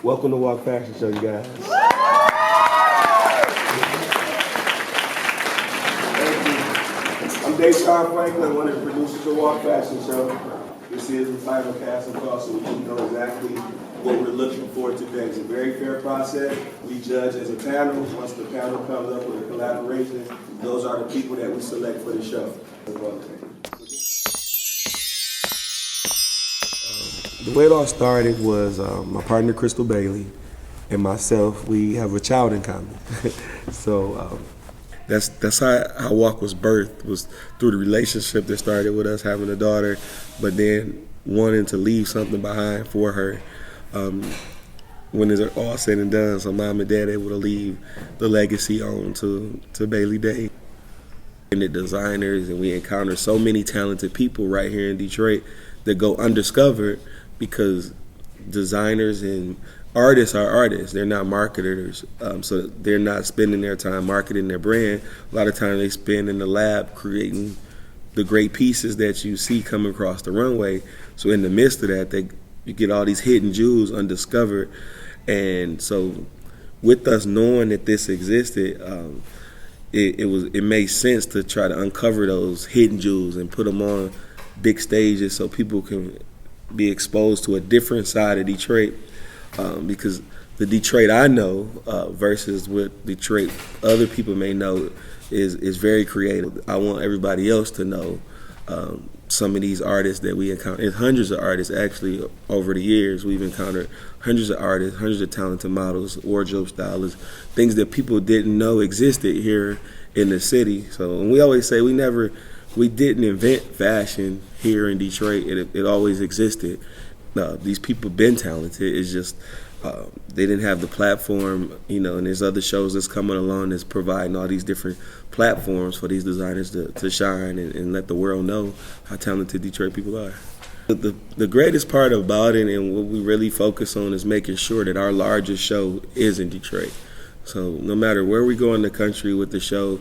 Welcome to Walk Fashion Show, you guys. I'm Deshaun Franklin, one of the producers of Walk Fashion Show. This is the final casting call, so we know exactly what we're looking for today. It's a very fair process. We judge as a panel. Once the panel comes up with a collaboration, those are the people that we select for the show. The way it all started was my partner Crystal Bailey and myself. We have a child in common, so that's how Walk was birthed. Was through the relationship that started with us having a daughter, but then wanting to leave something behind for her. When it's all said and done, so mom and dad able to leave the legacy on to Bailey Day. And the designers, and we encounter so many talented people right here in Detroit that go undiscovered because designers and artists are artists. They're not marketers, so they're not spending their time marketing their brand. A lot of time they spend in the lab creating the great pieces that you see coming across the runway. So in the midst of that, you get all these hidden jewels undiscovered. And so with us knowing that this existed, it made sense to try to uncover those hidden jewels and put them on big stages so people can be exposed to a different side of Detroit, because the Detroit I know versus what Detroit other people may know is very creative. I want everybody else to know some of these artists that we encounter. And hundreds of artists actually over the years. We've encountered hundreds of artists, hundreds of talented models, wardrobe stylists, things that people didn't know existed here in the city. So, and we always say we didn't invent fashion here in Detroit. It always existed. These people been talented. It's just they didn't have the platform, and there's other shows that's coming along that's providing all these different platforms for these designers to shine and let the world know how talented Detroit people are. The greatest part about it and what we really focus on is making sure that our largest show is in Detroit. So no matter where we go in the country with the show,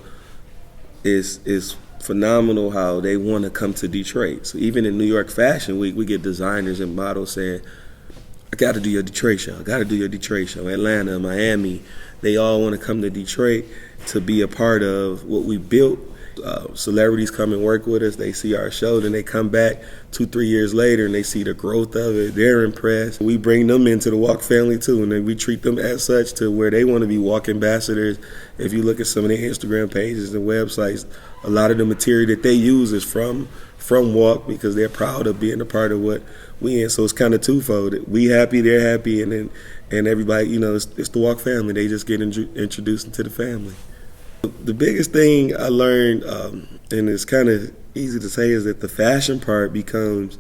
is phenomenal how they want to come to Detroit. So even in New York Fashion Week, we get designers and models saying, I got to do your Detroit show. I got to do your Detroit show. Atlanta, Miami, they all want to come to Detroit to be a part of what we built. Celebrities come and work with us. They see our show, then they come back 2-3 years later and they see the growth of it. They're impressed. We bring them into the Walk family too, and then we treat them as such to where they want to be Walk ambassadors. If you look at some of their Instagram pages and websites, a lot of the material that they use is from Walk because they're proud of being a part of what we in. So it's kind of twofold. We happy, they're happy, and everybody, it's the Walk family. They just get introduced into the family. The biggest thing I learned, and it's kind of easy to say, is that the fashion part becomes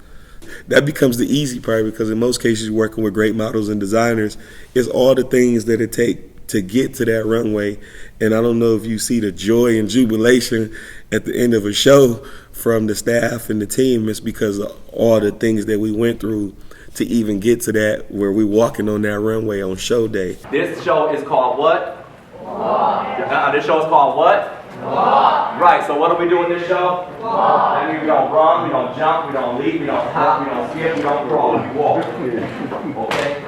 the easy part, because in most cases you're working with great models and designers. It's all the things that it takes to get to that runway. And I don't know if you see the joy and jubilation at the end of a show from the staff and the team. It's because of all the things that we went through to even get to that, where we're walking on that runway on show day. This show is called what? Walk. This show is called what? Walk. Right, so what do we do in this show? Walk. That means we don't run, we don't jump, we don't leap, we don't hop, we don't skip, we don't crawl, we walk. Okay?